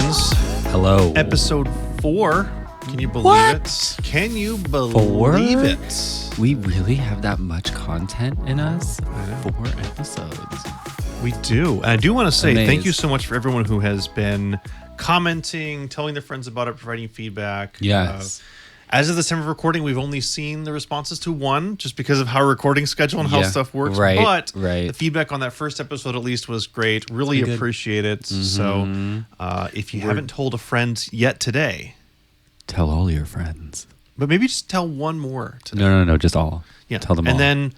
friends. Hello. Episode 4. Can you believe it? Can you believe it? We really have that much content in us? 4 episodes. We do. And I do want to say Amazed. thank you so much for everyone who has been commenting, telling their friends about it, providing feedback. Yes. As of this time of recording, we've only seen the responses to one just because of how our recording schedule and how stuff works. Right, but right. the feedback on that first episode at least was great. Really appreciate it. Mm-hmm. So if you haven't told a friend yet today, Tell all your friends. but maybe just tell one more today. No, just all. Yeah. Tell them all. And then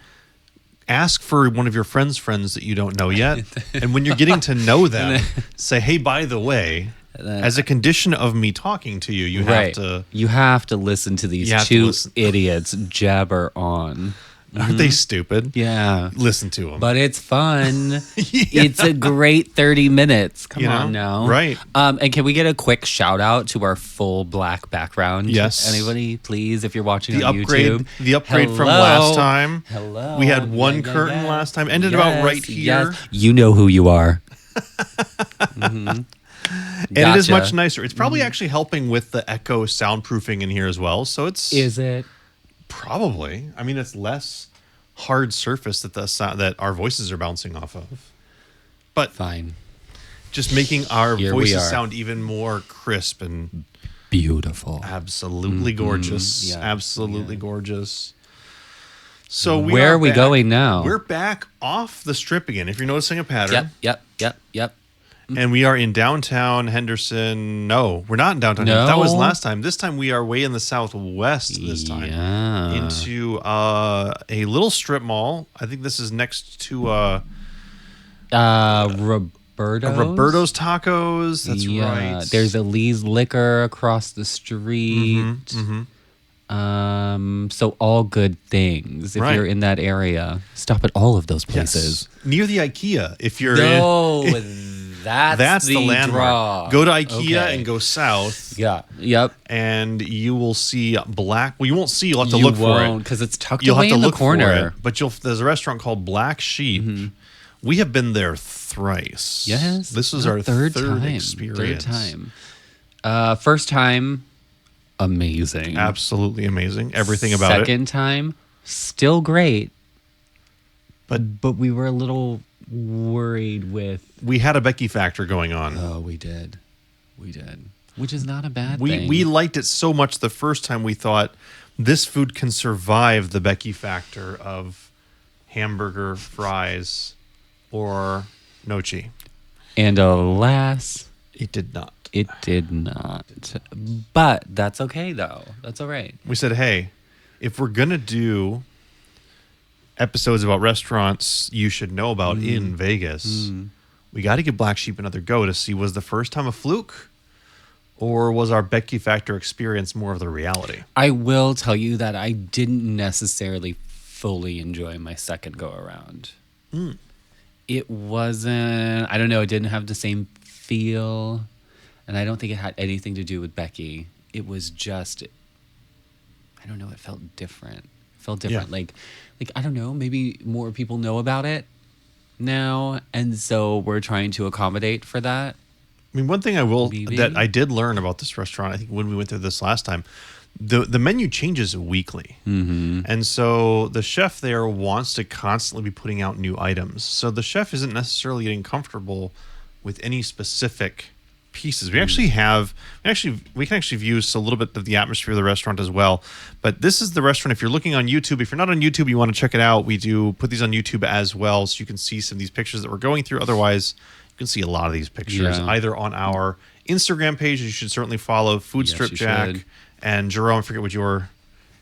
ask for one of your friends' that you don't know yet. And when you're getting to know them, say, hey, by the way, as a condition of me talking to you, you have to... You have to listen to these two idiots jabber on. Aren't they stupid? Yeah. Listen to them. But it's fun. It's a great 30 minutes. Come on now. Right. And can we get a quick shout out to our full black background? Yes. Anybody, please, if you're watching The on upgrade, YouTube. the upgrade from last time. Hello. We had one curtain last time. Ended about right here. Yes. You know who you are. Mm-hmm. And it is much nicer. It's probably actually helping with the echo soundproofing in here as well. So it's... Is it? Probably. I mean, it's less hard surface that that our voices are bouncing off of. But fine. Just making our Here voices sound even more crisp and beautiful. Absolutely gorgeous. Yeah. Absolutely gorgeous. So where are we going now? We're back off the strip again. If you're noticing a pattern. Yep. And we are in downtown Henderson. No, we're not in downtown Henderson. That was last time. This time we are way in the southwest this time. Yeah. Into a little strip mall. I think this is next to Roberto's? Roberto's Tacos. That's right. There's a Lee's Liquor across the street. So all good things. If you're in that area, stop at all of those places. Yes. Near the IKEA. If you're That's the landmark. Draw. Go to IKEA and go south. Yeah. Yep. And you will see black. Well, you won't see. You'll have to look for it because it's tucked You'll away have to in look the corner. For it, but there's a restaurant called Black Sheep. We have been there thrice. Yes. This is our third time. experience. Third time. First time, amazing. Absolutely amazing. Everything about it. Second time, still great. But we were a little worried with... We had a Becky factor going on. Oh, we did. Which is not a bad thing. We liked it so much the first time we thought this food can survive the Becky factor of hamburger, fries, or nochi. And alas... It did not. It did not. But that's okay, though. That's all right. We said, hey, if we're going to do episodes about restaurants you should know about in Vegas, we got to give Black Sheep another go to see, was the first time a fluke or was our Becky Factor experience more of the reality? I will tell you that I didn't necessarily fully enjoy my second go around. It wasn't, I don't know, it didn't have the same feel, and I don't think it had anything to do with Becky. It was just, I don't know, it felt different. Like I don't know, maybe more people know about it now, and so we're trying to accommodate for that. I mean, one thing that I did learn about this restaurant, I think when we went through this last time, the menu changes weekly. And so the chef there wants to constantly be putting out new items. So the chef isn't necessarily getting comfortable with any specific pieces. We can actually view a little bit of the atmosphere of the restaurant as well. But this is the restaurant. If you're looking on YouTube, if you're not on YouTube, you want to check it out. We do put these on YouTube as well, so you can see some of these pictures that we're going through. Otherwise, you can see a lot of these pictures either on our Instagram page. You should certainly follow FoodStrip Jack and Jerome. I forget what your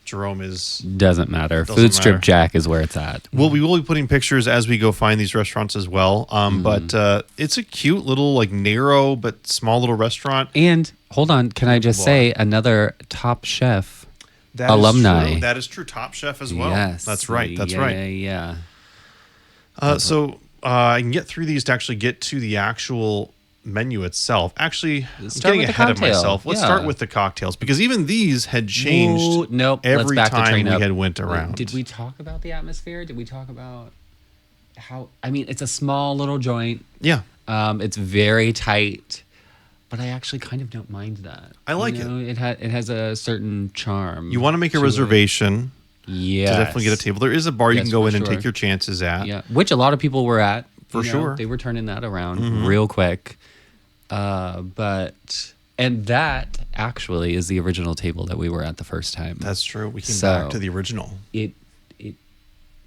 Jerome is. Doesn't matter. FoodStrip Jack is where it's at. Well, we will be putting pictures as we go find these restaurants as well. But it's a cute little, narrow but small little restaurant. And hold on, can I just say another Top Chef alumni? That is true. Top Chef as well. Yes, that's right. That's right. Yeah. So I can get through these to actually get to the actual menu itself. Actually, I'm getting ahead of myself. Let's start with the cocktails, because even these had changed every time we had went around. Did we talk about the atmosphere? Did we talk about how, I mean, it's a small little joint. Yeah. It's very tight. But I actually kind of don't mind that. I like it. It has a certain charm. You want to make a reservation. Yes. To definitely get a table. There is a bar you can go in and sure. take your chances at. Yeah, which a lot of people were at. For sure. They were turning that around real quick. And that actually is the original table that we were at the first time. That's true. We came back to the original.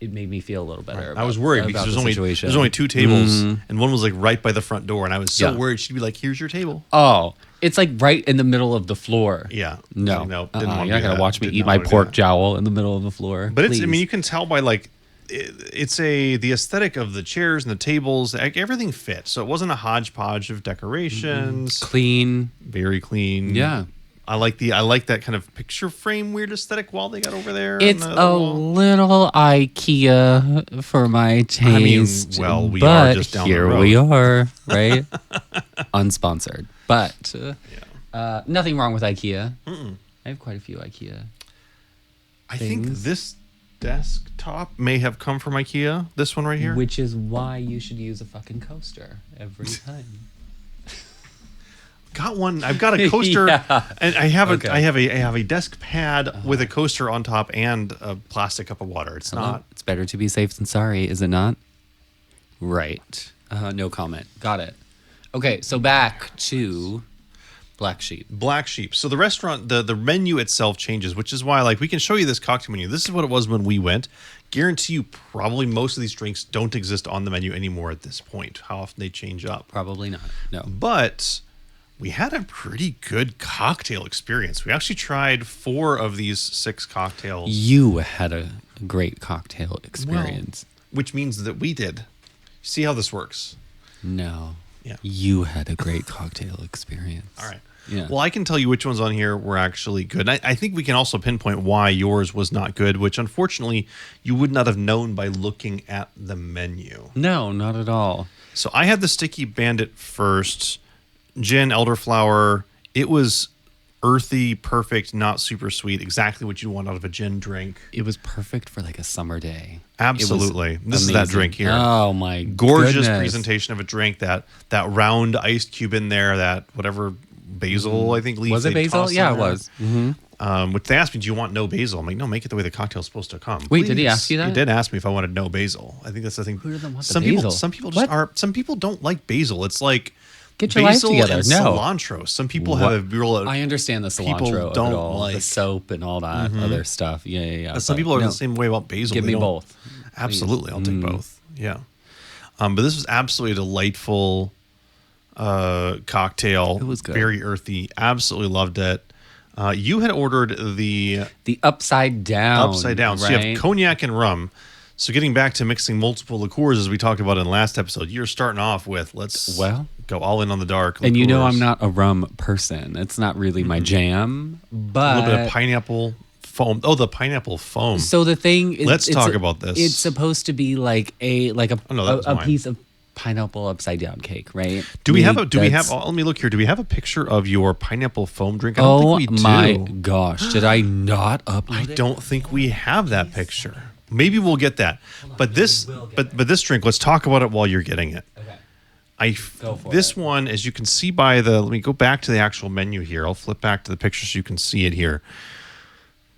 It made me feel a little better. I was worried because there's only 2 tables, and one was like right by the front door, and I was so worried she'd be like, "Here's your table." Oh, it's like right in the middle of the floor. Yeah. No, didn't want you're to not do gonna that. watch me eat my pork jowl in the middle of the floor. But it's, I mean, you can tell by like, the aesthetic of the chairs and the tables, everything fits. So it wasn't a hodgepodge of decorations. Clean, very clean. Yeah. I like that kind of picture frame weird aesthetic wall they got over there. It's a little IKEA for my taste. I mean, we are just down the road. Here we are, right? Unsponsored, but nothing wrong with IKEA. I have quite a few IKEA. I think this desktop may have come from IKEA. This one right here, which is why you should use a fucking coaster every time. Got one. I've got a coaster, and I have a desk pad with a coaster on top and a plastic cup of water. It's not. It's better to be safe than sorry, is it not? Right. No comment. Got it. Okay, so back to Black Sheep. Black Sheep. So the restaurant, the menu itself changes, which is why, like, we can show you this cocktail menu. This is what it was when we went. Guarantee you, probably most of these drinks don't exist on the menu anymore at this point. How often they change up? Probably not. No. But we had a pretty good cocktail experience. We actually tried 4 of these 6 cocktails. You had a great cocktail experience. Well, which means that we did. See how this works? No. Yeah. You had a great cocktail experience. All right. Yeah. Well, I can tell you which ones on here were actually good. And I think we can also pinpoint why yours was not good, which unfortunately you would not have known by looking at the menu. No, not at all. So I had the Sticky Bandit first. Gin, elderflower. It was earthy, perfect, not super sweet. Exactly what you want out of a gin drink. It was perfect for like a summer day. Absolutely. This is that drink here. Oh my gorgeous presentation of a drink. That round ice cube in there. That whatever basil I think leaves. Was it basil? Yeah, it was. Which they asked me, "Do you want no basil?" I'm like, "No, make it the way the cocktail's supposed to come." Wait, did he ask you that? He did ask me if I wanted no basil. I think that's the thing. Who doesn't want some the people, basil? some people just are. Some people don't like basil. It's like. Get your life together. And cilantro. Some people have a real. I understand the cilantro. Don't of it all, like the soap and all that other stuff. Yeah. Some people are the same way about basil. Give me both. Absolutely, I'll take both. Yeah. But this was absolutely a delightful cocktail. It was good. Very earthy. Absolutely loved it. You had ordered the upside down. Upside down. Right? So you have cognac and rum. So getting back to mixing multiple liqueurs, as we talked about in the last episode, you're starting off with go all in on the dark. And you know I'm not a rum person. It's not really my jam. But a little bit of pineapple foam. Oh, the pineapple foam. So the thing is, let's talk about this. It's supposed to be like a piece of pineapple upside down cake, right? Let me look here. Do we have a picture of your pineapple foam drink? I don't think we do. My gosh, did I not upload I don't think we have that picture. Maybe we'll get that. But this drink, let's talk about it while you're getting it. Okay. This one, as you can see by let me go back to the actual menu here. I'll flip back to the picture so you can see it here.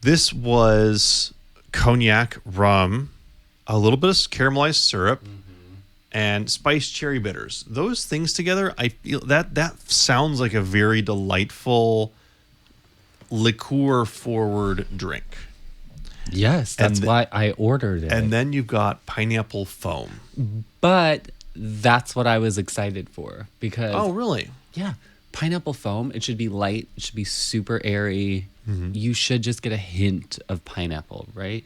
This was cognac, rum, a little bit of caramelized syrup, and spiced cherry bitters. Those things together, I feel that sounds like a very delightful liqueur forward drink. Yes, that's why I ordered it. And then you've got pineapple foam. But that's what I was excited for because oh, really? Yeah, pineapple foam. It should be light. It should be super airy. You should just get a hint of pineapple, right?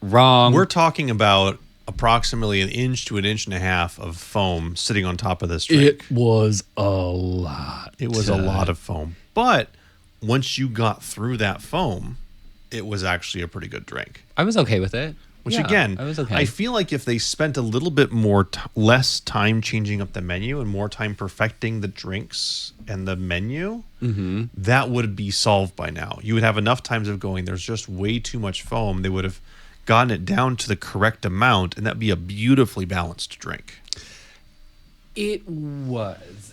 Wrong. We're talking about approximately 1 inch to 1.5 inches of foam sitting on top of this drink. It was a lot. It was a lot of foam. But once you got through that foam, it was actually a pretty good drink. I was okay with it. Which again, I was okay. I feel like if they spent a little bit less time changing up the menu and more time perfecting the drinks and the menu, that would be solved by now. You would have enough times of going, there's just way too much foam. They would have gotten it down to the correct amount, and that'd be a beautifully balanced drink. It was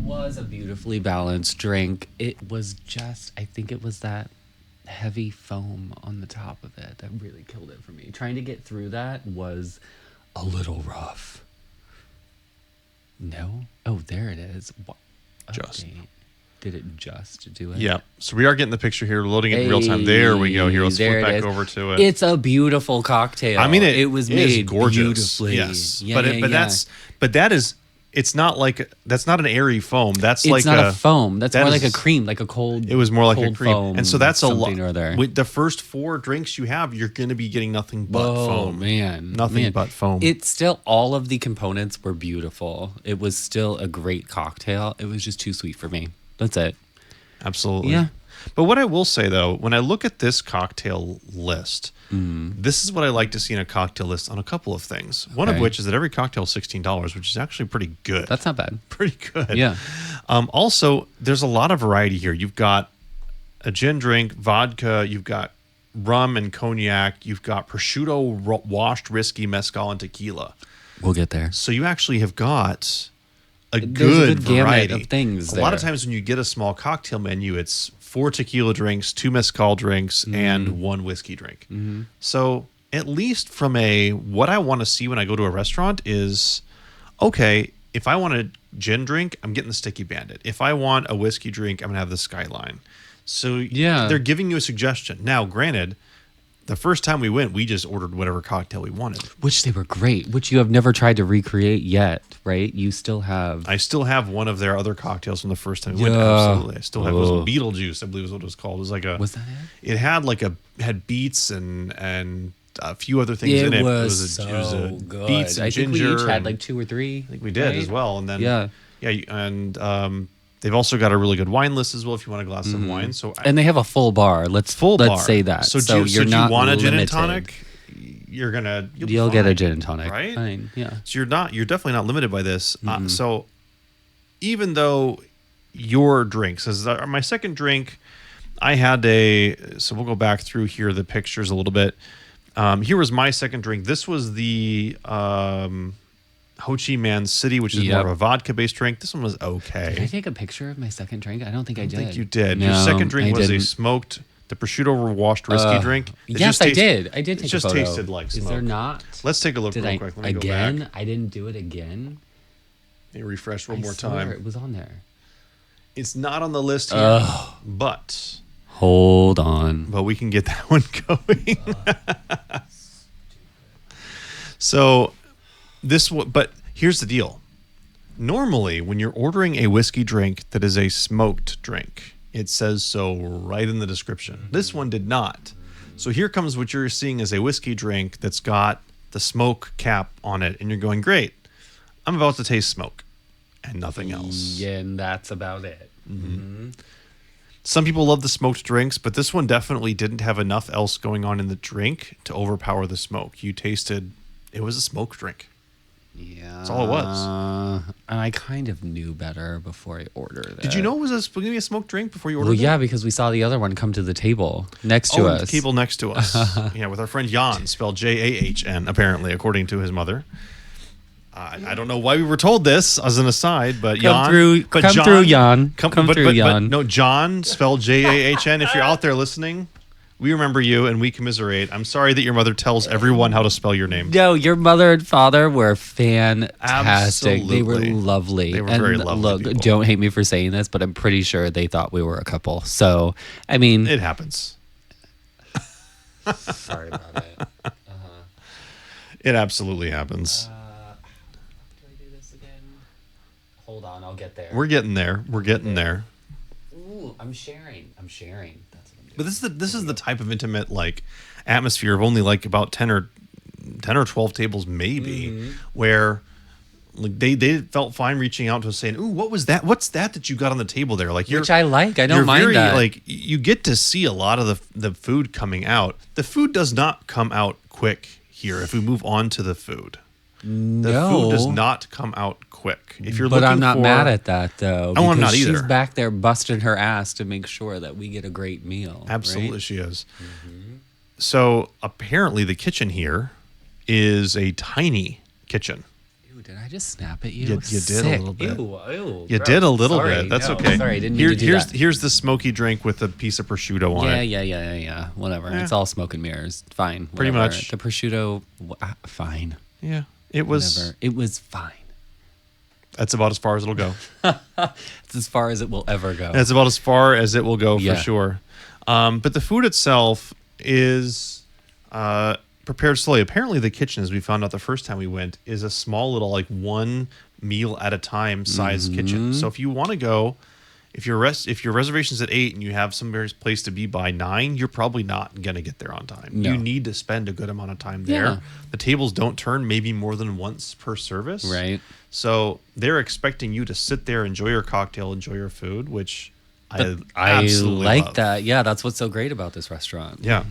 was a beautifully balanced drink. It was just, I think it was that heavy foam on the top of it that really killed it for me. Trying to get through that was a little rough. No? Oh, there it is. Just. Okay. Did it just do it? Yeah. So we are getting the picture here, loading it in real time. There we go. Here, let's flip back over to it. It's a beautiful cocktail. I mean, it was made gorgeous. beautifully. Yes. Yeah, That is. It's not like that's not an airy foam. It's like not a foam. That's more like a is, cream, like a cold. It was more like a cream, foam, and so that's a lot. With the first 4 drinks you have, you're going to be getting nothing but foam. Oh man, nothing but foam. It's still all of the components were beautiful. It was still a great cocktail. It was just too sweet for me. That's it. Absolutely. Yeah. But what I will say though, when I look at this cocktail list, this is what I like to see in a cocktail list on a couple of things. One of which is that every cocktail is $16, which is actually pretty good. That's not bad. Pretty good. Yeah. Also, there's a lot of variety here. You've got a gin drink, vodka, you've got rum and cognac, you've got prosciutto, washed whiskey, mezcal, and tequila. We'll get there. So you actually have got a There's good a gamut variety of things. A lot of times when you get a small cocktail menu, it's 4 tequila drinks, 2 mezcal drinks, and 1 whiskey drink. So at least from what I want to see when I go to a restaurant is, okay, if I want a gin drink, I'm getting the Sticky Bandit. If I want a whiskey drink, I'm going to have the Skyline. So they're giving you a suggestion. Now, granted, the first time we went, we just ordered whatever cocktail we wanted. Which they were great, which you have never tried to recreate yet, right? You still have. I still have one of their other cocktails from the first time we went. Absolutely. I still have it. Was Beetlejuice, I believe is what it was called. It was like a. Was that it? It had had beets and a few other things in it. It was so good. Beets and I ginger. think we each had like 2 or 3. I think we did as well. And then and they've also got a really good wine list as well if you want a glass of wine. And they have a full bar. Let's say that. So do you want a gin and tonic? You'll get a gin and tonic, right? Fine. Yeah. So you're definitely not limited by this. So even though your drinks, as my second drink, I had so we'll go back through here the pictures a little bit. Here was my second drink. This was the Ho Chi Minh City, which is more of a vodka-based drink. This one was okay. Did I take a picture of my second drink? I don't think I did. I think you did. No, your second drink was the prosciutto washed whiskey drink. Yes, I did. I did take a photo. It just tasted like smoke. Is there not? Let's take a look real quick. Let me go back. I didn't do it again. Let me refresh one more time. It was on there. It's not on the list here, but... Hold on. But we can get that one going. So... But here's the deal. Normally, when you're ordering a whiskey drink that is a smoked drink, it says so right in the description. This one did not. So here comes what you're seeing as a whiskey drink that's got the smoke cap on it, and you're going, great, I'm about to taste smoke and nothing else. Yeah, and that's about it. Some people love the smoked drinks, but this one definitely didn't have enough else going on in the drink to overpower the smoke. You tasted, it was a smoked drink. Yeah. That's all it was. And I kind of knew better before I ordered it. Did you know it was going to be a smoked drink before you ordered it? Well, yeah, because we saw the other one come to the table next to us. The table next to us. Yeah, with our friend Jan, spelled Jahn, apparently, according to his mother. I don't know why we were told this as an aside, but Come Jan. through, Jan. Come through, Jan. No, John, spelled Jahn. If you're out there listening, we remember you and we commiserate. I'm sorry that your mother tells everyone how to spell your name. No, your mother and father were fantastic. Absolutely. They were lovely. They were very lovely. Look, people. Don't hate me for saying this, but I'm pretty sure they thought we were a couple. So, I mean, it happens. Sorry about it. It absolutely happens. Do I do this again? Hold on, I'll get there. We're getting there. We're getting there. Ooh, I'm sharing. That's what I'm doing. But this is the type of intimate atmosphere of only about 10 or 12 tables maybe, where they felt fine reaching out to us saying, "Ooh, what was that? What's that you got on the table there?" Which I like. I don't mind that. You get to see a lot of the food coming out. The food does not come out quick here. If we move on to the food, the food does not come out quick. If you're but I'm not mad at that though. Oh, I'm not either. She's back there busting her ass to make sure that we get a great meal. Absolutely, right? she is. So apparently, the kitchen here is a tiny kitchen. It Ew, did I just snap at you? You did a little bit. Ew. You gross. did a little Sorry, bit. That's no, okay. Sorry, I didn't mean to do that. Here's the smoky drink with a piece of prosciutto on it. Yeah. Whatever. It's all smoke and mirrors. Fine. Pretty whatever. much. The prosciutto, fine. Yeah. It was. Whatever. It was fine. That's about as far as it'll go. It's as far as it will ever go. That's about as far as it will go for Yeah. sure. But the food itself is prepared slowly. Apparently, the kitchen, as we found out the first time we went, is a small little like one meal at a time size kitchen. So if you want to go, if your reservation's at 8 and you have some place to be by 9, you're probably not gonna get there on time. No. You need to spend a good amount of time there. Yeah. The tables don't turn maybe more than once per service. Right. So they're expecting you to sit there, enjoy your cocktail, enjoy your food, which I absolutely like love. that. Yeah, that's what's so great about this restaurant. Yeah.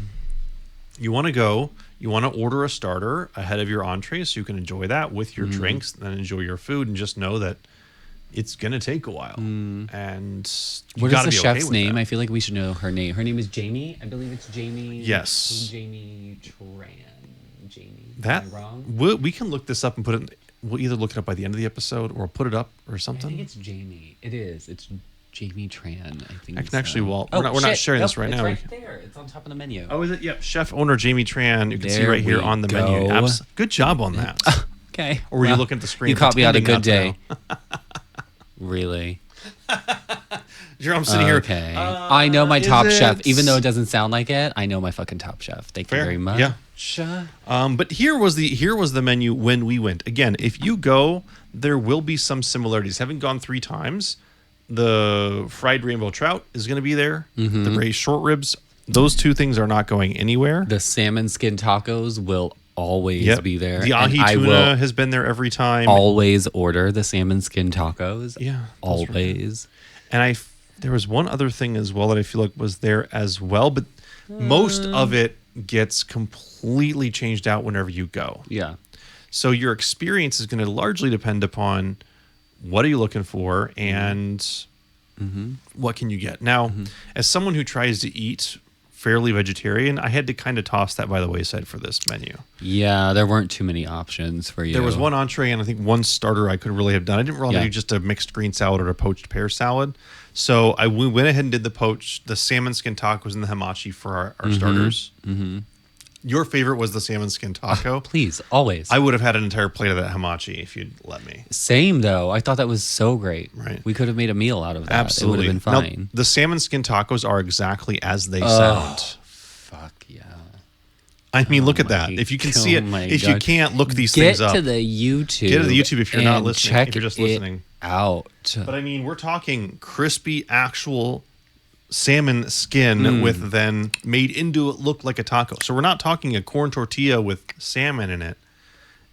You want to go, you want to order a starter ahead of your entree so you can enjoy that with your drinks, then enjoy your food, and just know that it's going to take a while. And you What is gotta the be chef's okay with name? that. I feel like we should know her name. Her name is Jamie. I believe it's Jamie. Yes. Jamie Tran. Jamie. That Am I wrong? we can look this up and put it. We'll either look it up by the end of the episode or put it up or I something. think it's Jamie. It is. It's Jamie Tran. I think. I can actually. so. Well, Oh, we're not shit. sharing this Nope, right it's now. Right there. It's on top of the menu. Oh, is it? Yep. Chef owner Jamie Tran. You can see There right here we on the menu. go. Good job on that. Okay. Or were you Well, looking at the screen? You caught me on a good pretending day. not to know? Really? Jerome sitting here. Okay. I know my is Top Chef, it- even though it doesn't sound like it. I know my fucking Top Chef. Thank Fair. you very much. Yeah. But here was the menu when we went. Again, if you go, there will be some similarities. Having gone 3 times, the fried rainbow trout is going to be there. The braised short ribs, those 2 things are not going anywhere. The salmon skin tacos will always Yep. be there. The and ahi I tuna will has been there every time. always order the salmon skin tacos. Yeah, those were Always. And there was one other thing as well that I feel like was there as well, but most of it gets completely changed out whenever you go. Yeah. So your experience is going to largely depend upon what are you looking for and what can you get. Now, as someone who tries to eat fairly vegetarian, I had to kind of toss that by the wayside for this menu. Yeah, there weren't too many options for you. There was one entree and I think one starter I could really have done. I didn't really do just a mixed green salad or a poached pear salad. So we went ahead and did the salmon skin tacos and the hamachi for our starters. Your favorite was the salmon skin taco. Please, always. I would have had an entire plate of that hamachi if you'd let me. Same though. I thought that was so great. Right. We could have made a meal out of that. Absolutely. It would have been Now, fine. the salmon skin tacos are exactly as they sound. Fuck yeah. I mean, look at my- that. If you can see oh it, my if you God. can't, look these Get things up. to the YouTube. Get to the YouTube if you're not and listening, Check if you're just it listening. out. But I mean, we're talking crispy, actual salmon skin with then made into it look like a taco. So we're not talking a corn tortilla with salmon in it.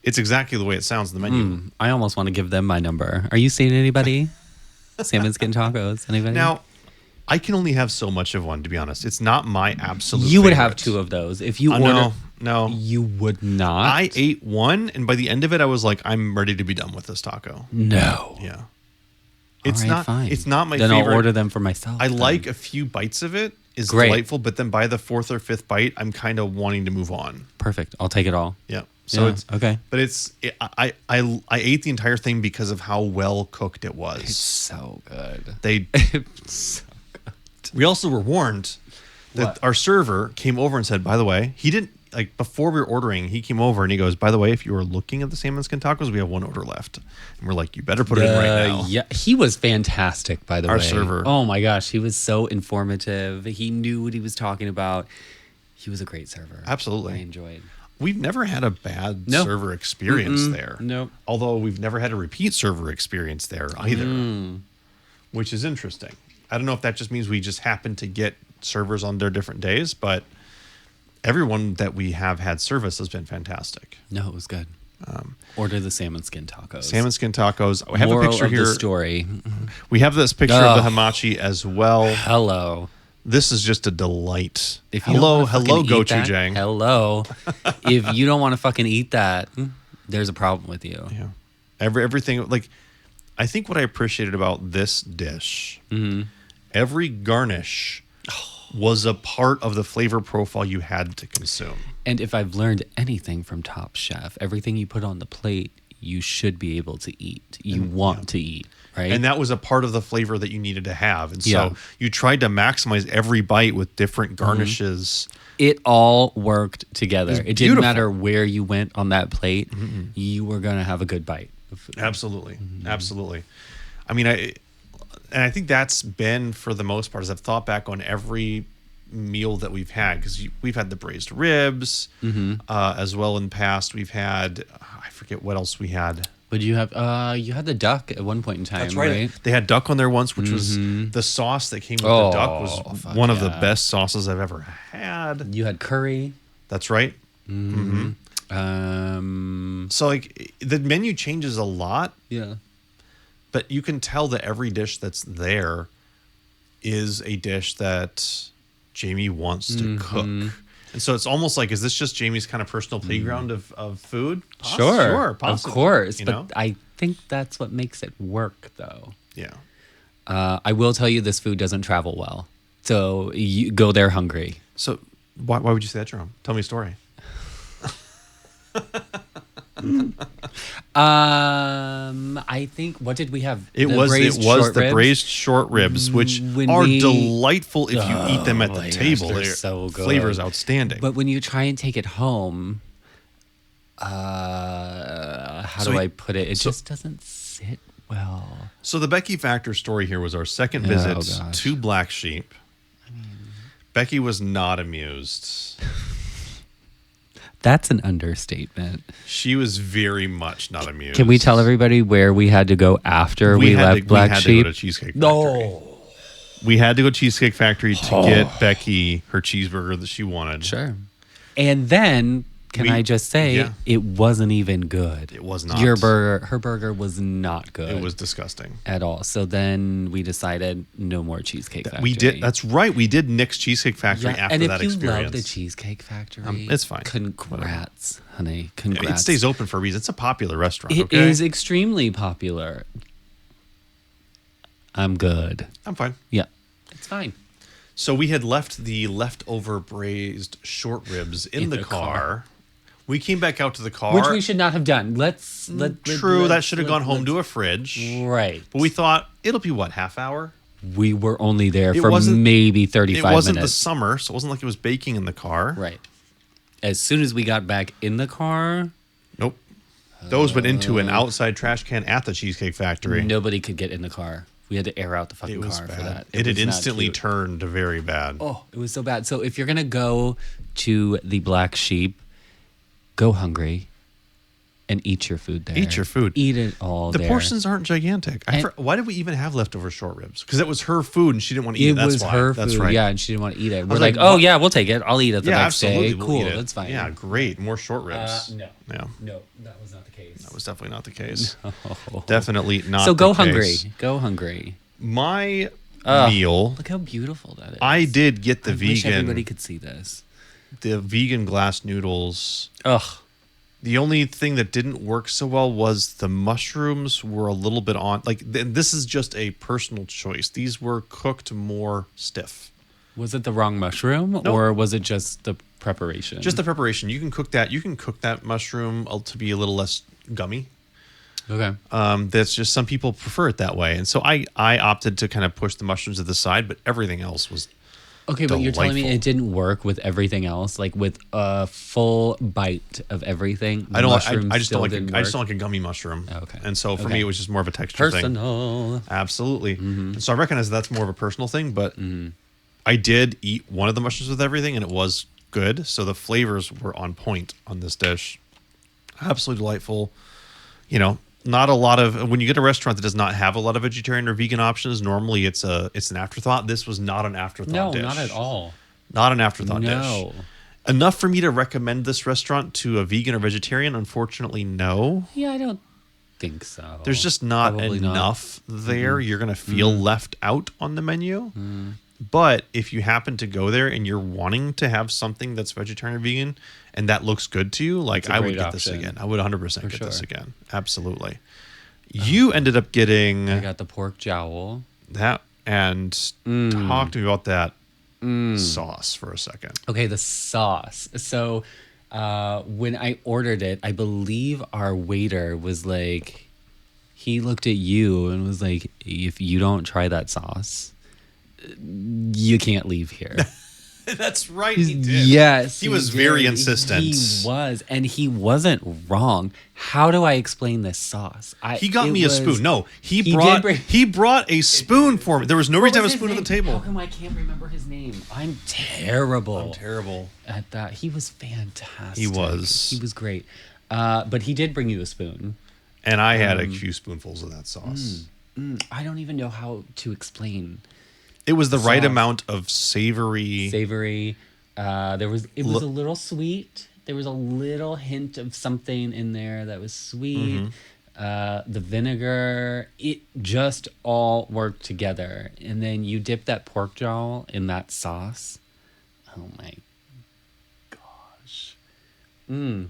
It's exactly the way it sounds in the menu. I almost want to give them my number. Are you seeing anybody? Salmon skin tacos. Anybody? Now, I can only have so much of one, to be honest. It's not my absolute you would favorite. have 2 of those if you No, order. no. You would not. I ate one, and by the end of it, I was like, I'm ready to be done with this taco. No. Yeah. All It's right, not. fine. It's not my then favorite. I'll order them for myself. I then. like a few bites of it. Is Great. delightful, but then by the 4th or 5th bite, I'm kind of wanting to move on. Perfect. I'll take it all. Yeah. So Yeah, it's okay. But I ate the entire thing because of how well cooked it was. It's so good. They. So We also were warned that What? our server came over and said, by the way, he didn't like before we were ordering. He came over and he goes, by the way, if you were looking at the salmon skin tacos, we have 1 order left. And we're like, you better put it in right now. Yeah, he was fantastic, by the way. Our server. Oh my gosh, he was so informative. He knew what he was talking about. He was a great server. Absolutely. I enjoyed. We've never had a bad No. server experience there. Nope. Although we've never had a repeat server experience there either, which is interesting. I don't know if that just means we just happen to get servers on their different days, but everyone that we have had service has been fantastic. No, it was good. Order the salmon skin tacos. Salmon skin tacos. I have Moral a picture of here. the story. We have this picture of the hamachi as well. Hello. This is just a delight. If you hello, don't wanna hello, fucking eat that- gochujang. Hello. If you don't want to fucking eat that, there's a problem with you. Yeah. Everything, like, I think what I appreciated about this dish, every garnish was a part of the flavor profile you had to consume. And if I've learned anything from Top Chef, everything you put on the plate, you should be able to eat. You want to eat, right? And that was a part of the flavor that you needed to have. And so you tried to maximize every bite with different garnishes. It all worked together. It didn't beautiful. matter where you went on that plate. You were going to have a good bite of food. Absolutely. Absolutely. I mean, I think that's been, for the most part, as I've thought back on every meal that we've had, because we've had the braised ribs as well in the past. We've had, I forget what else we had. Would you have? You had the duck at one point in time. That's right. They had duck on there once, which was the sauce that came with the duck was one of the best sauces I've ever had. You had curry. That's right. So like the menu changes a lot. Yeah. But you can tell that every dish that's there is a dish that Jamie wants to cook. And so it's almost like, is this just Jamie's kind of personal playground of food? Sure, possibly, of course. you But know? I think that's what makes it work, though. Yeah. I will tell you, this food doesn't travel well. So you go there hungry. So why would you say that, Jerome? Tell me a story. I think, what did we have? It was the braised short ribs, which are delightful if you eat them at the table. They're so good. Flavor is outstanding. But when you try and take it home, how do I put it? It just doesn't sit well. So the Becky Factor story here was our second visit to Black Sheep. Becky was not amused. That's an understatement. She was very much not amused. Can we tell everybody where we had to go after we left Black Sheep? We had to go to Cheesecake Factory. No. We had to go to Cheesecake Factory to get Becky her cheeseburger that she wanted. Sure. And then, I just say, it wasn't even good. It was not. Her burger was not good. It was disgusting. At all. So then we decided no more Cheesecake Factory. We did. That's right. We did Nick's Cheesecake Factory after that experience. And if you love the Cheesecake Factory, it's fine. Congrats, honey. Congrats. It stays open for a reason. It's a popular restaurant. It is extremely popular. I'm good. I'm fine. Yeah, it's fine. So we had left the leftover braised short ribs in the car. We came back out to the car, which we should not have done. That should have gone home to a fridge, right? But we thought it'll be half hour. We were only there for maybe 35 minutes. It wasn't the summer, so it wasn't like it was baking in the car. Right. As soon as we got back in the car, nope. Those went into an outside trash can at the Cheesecake Factory. Nobody could get in the car. We had to air out the fucking car for that. It had instantly turned very bad. Oh, it was so bad. So if you're gonna go to the Black Sheep, go hungry and eat your food there. Eat your food. Eat it all the there. portions aren't gigantic. Why did we even have leftover short ribs? Because it was her food and she didn't want to eat it. That's why. Her That's food, right. yeah, and she didn't want to eat it. We're like, oh, yeah, we'll take it. I'll eat it the next day. We'll cool, eat it. That's fine. Yeah, great. More short ribs. No. Yeah. No, that was not the case. That was definitely not the case. No. Definitely not So the go case. hungry. Go hungry. My meal. Look how beautiful that is. I did get the I vegan. wish everybody could see this. The vegan glass noodles. Ugh. The only thing that didn't work so well was the mushrooms were a little bit on. This is just a personal choice. These were cooked more stiff. Was it the wrong mushroom, or was it just the preparation? Just the preparation. You can cook that. You can cook that mushroom to be a little less gummy. Okay. That's just, some people prefer it that way, and so I opted to kind of push the mushrooms to the side, but everything else was. Okay, but you're telling me it didn't work with everything else, like with a full bite of everything. I just don't like a gummy mushroom. Okay, and so for me, it was just more of a texture thing. Absolutely. And so I recognize that's more of a personal thing, but I did eat one of the mushrooms with everything, and it was good. So the flavors were on point on this dish. Absolutely delightful. You know, not a lot of, when you get a restaurant that does not have a lot of vegetarian or vegan options, normally it's an afterthought. This was not an afterthought dish. No, not at all. Not an afterthought dish. Enough for me to recommend this restaurant to a vegan or vegetarian? Unfortunately, no. Yeah, I don't think so. There's just not enough there. You're going to feel left out on the menu. But if you happen to go there and you're wanting to have something that's vegetarian or vegan and that looks good to you, like, I would get this again. I would 100% get this again. Absolutely. You ended up getting... I got the pork jowl. That, and talk to me about that sauce for a second. Okay, the sauce. So When I ordered it, I believe our waiter was like, he looked at you and was like, if you don't try that sauce, you can't leave here. That's right. He did. Yes. He was very insistent. He was. And he wasn't wrong. How do I explain this sauce? He got me a spoon. No, he brought a spoon for me. There was no reason to have a spoon at the table. How come I can't remember his name? I'm terrible at that. He was fantastic. He was great. But he did bring you a spoon. And I had a few spoonfuls of that sauce. I don't even know how to explain. It was the right amount of savory. It was a little sweet. There was a little hint of something in there that was sweet. The vinegar, it just all worked together. And then you dip that pork jowl in that sauce. Oh my gosh. My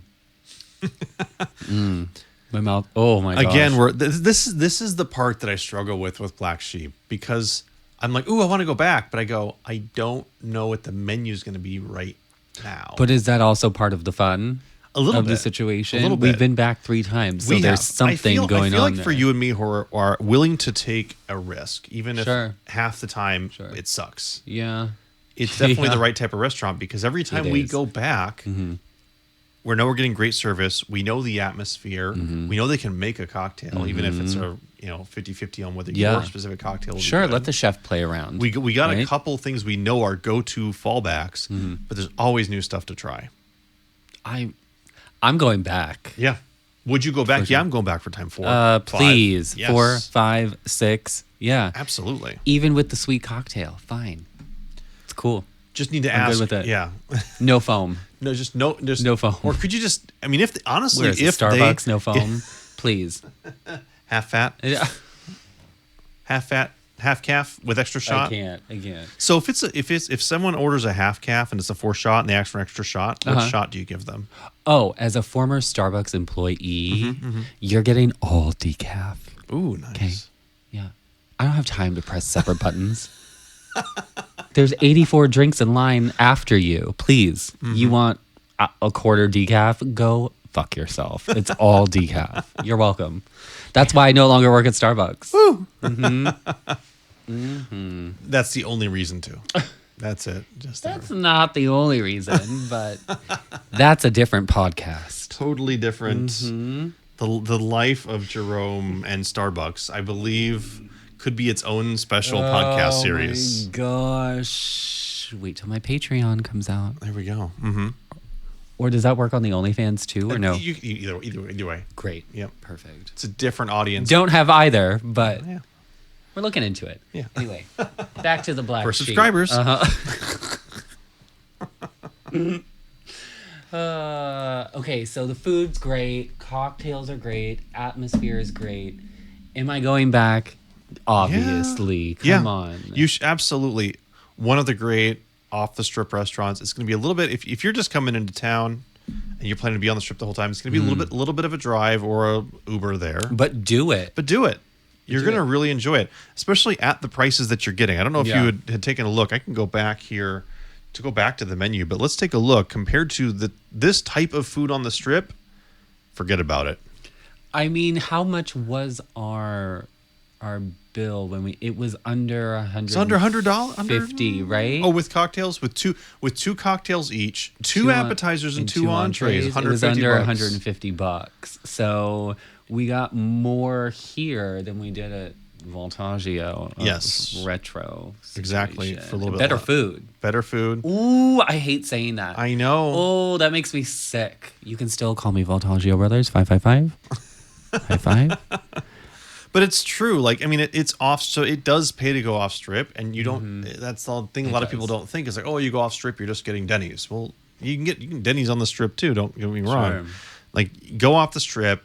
mouth. Oh my gosh. Again, this is the part that I struggle with Black Sheep, because I'm like, ooh, I want to go back, but I go, I don't know what the menu's going to be right now. But is that also part of the fun? A little of bit. The situation? A little bit. We've been back 3 times, so there's something going on. I feel like there. for you and me who are willing to take a risk, even if half the time it sucks. Yeah. It's definitely the right type of restaurant, because every time we go back, we know we're getting great service. We know the atmosphere. We know they can make a cocktail, even if it's a 50-50 on whether your specific cocktail will be good. Let the chef play around. We got a couple things we know are go-to fallbacks, but there's always new stuff to try. I'm going back. Yeah. Would you go back? Yeah, I'm going back for time 4. Please. 5. 4, 5, 6. Yeah. Absolutely. Even with the sweet cocktail. Fine. It's cool. Just need to I'm ask. good with it. Yeah. No foam. No, just no foam. Or could you just? I mean, if honestly, if Starbucks, no foam, please. Half fat. Yeah. Half fat, half calf with extra shot. I can't. So if someone orders a half calf and it's a 4 shot and they ask for an extra shot, what shot do you give them? Oh, as a former Starbucks employee, you're getting all decaf. Ooh, nice. Okay. Yeah. I don't have time to press separate buttons. There's 84 drinks in line after you. Please. You want a quarter decaf? Go fuck yourself. It's all decaf. You're welcome. That's why I no longer work at Starbucks. Woo. That's the only reason to. That's it. That's not the only reason, but that's a different podcast. Totally different. The life of Jerome and Starbucks, I believe, could be its own special podcast series. Oh my gosh. Wait till my Patreon comes out. There we go. Or does that work on the OnlyFans too, or no? Either way. Great. Yep. Perfect. It's a different audience. Don't have either, but we're looking into it. Yeah. Anyway, back to the Black For Sheep. subscribers. Okay, so the food's great. Cocktails are great. Atmosphere is great. Am I going back? Obviously. Come on. You absolutely. One of the great off the strip restaurants. It's going to be a little bit, if you're just coming into town and you're planning to be on the strip the whole time, it's going to be a little bit of a drive or a Uber there. But do it. You're going to really enjoy it, especially at the prices that you're getting. I don't know if you had taken a look. I can go back here to go back to the menu, but let's take a look. Compared to this type of food on the strip, forget about it. I mean, how much was our bill when it was under $100? It's under $100, $50, right? Oh, with cocktails, with two cocktails each, two appetizers and two entrees. It was under $150. So we got more here than we did at Voltaggio. Yes, retro. Situation. Exactly, for a little bit better food. Better food. Ooh, I hate saying that. I know. Oh, that makes me sick. You can still call me Voltaggio Brothers 555. High five. But it's true. Like, I mean, it's off, so it does pay to go off strip, and you don't. That's the thing. A lot of people don't think is like, oh, you go off strip, you're just getting Denny's. Well, you can get Denny's on the strip too. Don't get me wrong. Sure. Like, go off the strip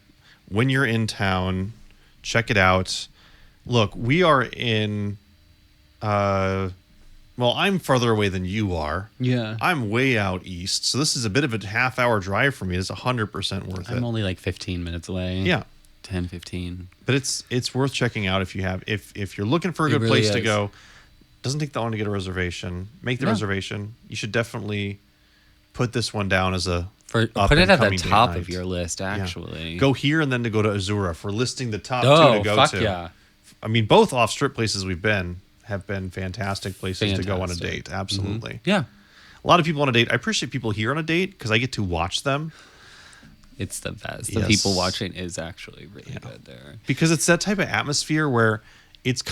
when you're in town. Check it out. Look, we are in. Well, I'm farther away than you are. Yeah. I'm way out east, so this is a bit of a half-hour drive for me. It's 100% worth it. I'm only like 15 minutes away. Yeah. 10, 15. But it's worth checking out if you're looking for a good place to go. Doesn't take that long to get a reservation. Make the reservation. You should definitely put this one down as a Put it at the top of your list, actually. Yeah. Go here and then to go to Azura for listing the top 2 to go to. Yeah. I mean, both off-strip places we've been have been fantastic places to go on a date. Absolutely. Mm-hmm. Yeah. A lot of people on a date. I appreciate people here on a date because I get to watch them. It's the best. The people watching is actually really good there. Because it's that type of atmosphere where it's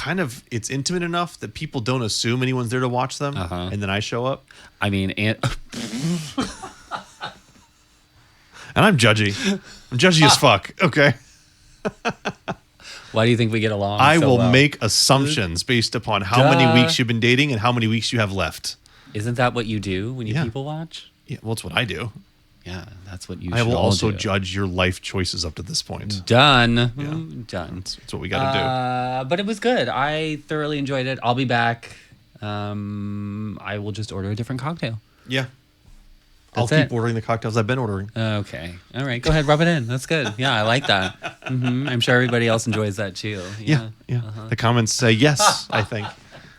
intimate enough that people don't assume anyone's there to watch them. And then I show up. I mean, and I'm judgy. I'm judgy as fuck. Okay. Why do you think we get along? I will make assumptions based upon how many weeks you've been dating and how many weeks you have left. Isn't that what you do when you people watch? Yeah, well, it's what I do. Yeah, that's what you I will also judge your life choices up to this point. Done. Yeah. Done. That's what we got to do. But it was good. I thoroughly enjoyed it. I'll be back. I will just order a different cocktail. Yeah. I'll keep ordering the cocktails I've been ordering. Okay. All right. Go ahead. Rub it in. That's good. Yeah, I like that. Mm-hmm. I'm sure everybody else enjoys that too. Yeah. The comments say yes, I think.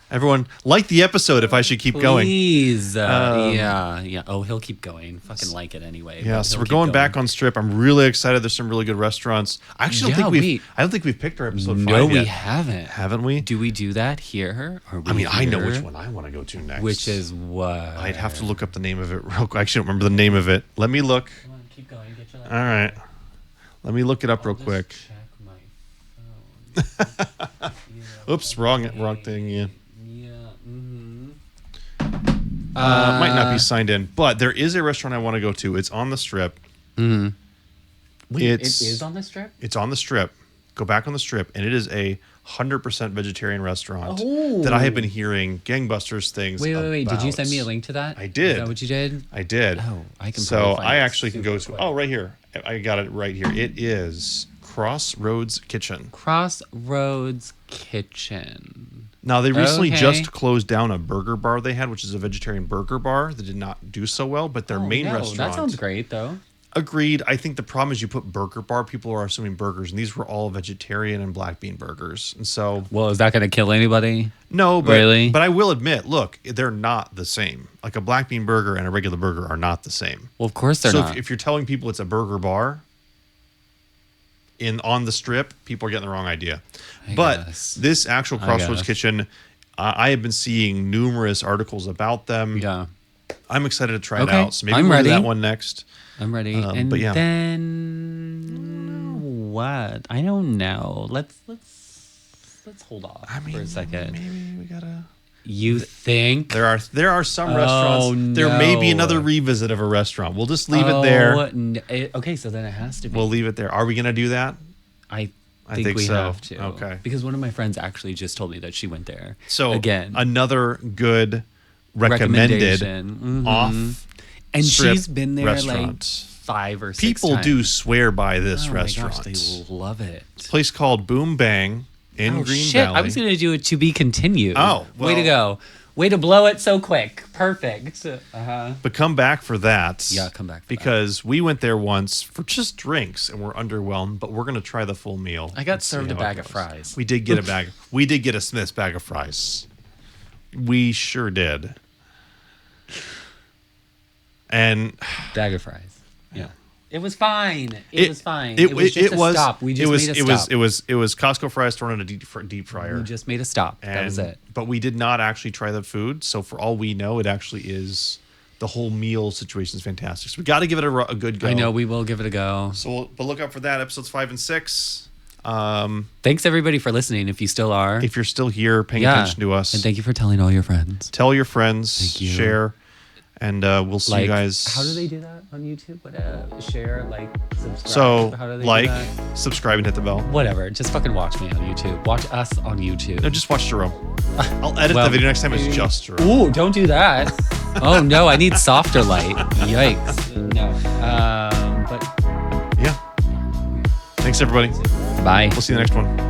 Everyone, like the episode if I should keep going. Please. Yeah. Oh, he'll keep going. Fucking like it anyway. Yeah, so we're going back on Strip. I'm really excited. There's some really good restaurants. I actually don't think we've picked our episode 5 yet. No, we haven't. Haven't we? Do we do that here? I know which one I want to go to next. Which is what? I'd have to look up the name of it real quick. I actually don't remember the name of it. Let me look. Come on, keep going. Get your All right. Let me look it up real quick. Check my phone. Oops, wrong thing. Yeah. Might not be signed in, but there is a restaurant I want to go to. It's on the Strip. Mm-hmm. Wait, it is on the Strip? It's on the Strip. Go back on the Strip, and it is a 100% vegetarian restaurant that I have been hearing gangbusters things Wait. Did you send me a link to that? I did. Is that what you did? I did. Oh, I can. So I actually can go to. Oh, right here. I got it right here. It is Crossroads Kitchen. Crossroads Kitchen. Now, they recently just closed down a burger bar they had, which is a vegetarian burger bar that did not do so well, but their main restaurant... That sounds great, though. Agreed. I think the problem is you put burger bar, people are assuming burgers, and these were all vegetarian and black bean burgers. And so... Well, is that going to kill anybody? No, but, really? But I will admit, look, they're not the same. Like a black bean burger and a regular burger are not the same. Well, of course they're not. So if you're telling people it's a burger bar... on the Strip, people are getting the wrong idea. But this actual Crossroads Kitchen, I have been seeing numerous articles about them. Yeah. I'm excited to try it out. So maybe we'll do that one next. I'm ready. And then what? I don't know. Let's hold off for a second. Maybe we gotta. You think there are some restaurants? No. There may be another revisit of a restaurant. We'll just leave it there. Okay, so then it has to be. We'll leave it there. Are we gonna do that? I think we have to. Okay. Because one of my friends actually just told me that she went there. So again, another good recommended off. And she's been there like 5 or 6 People times. do swear by this restaurant. My gosh, they love it. It's a place called Boom Bang in Green Valley. I was going to do it to be continued. Oh, well. Way to go. Way to blow it so quick. Perfect. But come back for that. Yeah, come back for because we went there once for just drinks and we're underwhelmed, but we're going to try the full meal. I got served a bag of fries. We did get a bag. We did get a Smith's bag of fries. We sure did. And bag of fries. Yeah. It was fine. It was fine. It was just a stop. We just made a stop. It was Costco fries thrown in a deep fryer. We just made a stop. That was it. But we did not actually try the food. So for all we know, it actually is the whole meal situation is fantastic. So we got to give it a good go. I know we will give it a go. So, but look out for that. Episodes 5 and 6. Thanks everybody for listening. If you still are, if you're still here, paying attention to us, and thank you for telling all your friends. Tell your friends. Thank you. Share. And we'll see you guys. How do they do that on YouTube? Share, like, subscribe. So, how do they like, do that? subscribe, and hit the bell. Whatever. Just fucking watch me on YouTube. Watch us on YouTube. No, just watch Jerome. I'll edit the video next time. It's just Jerome. Ooh, don't do that. Oh no, I need softer light. Yikes. No. But yeah. Thanks everybody. Bye. We'll see you in the next one.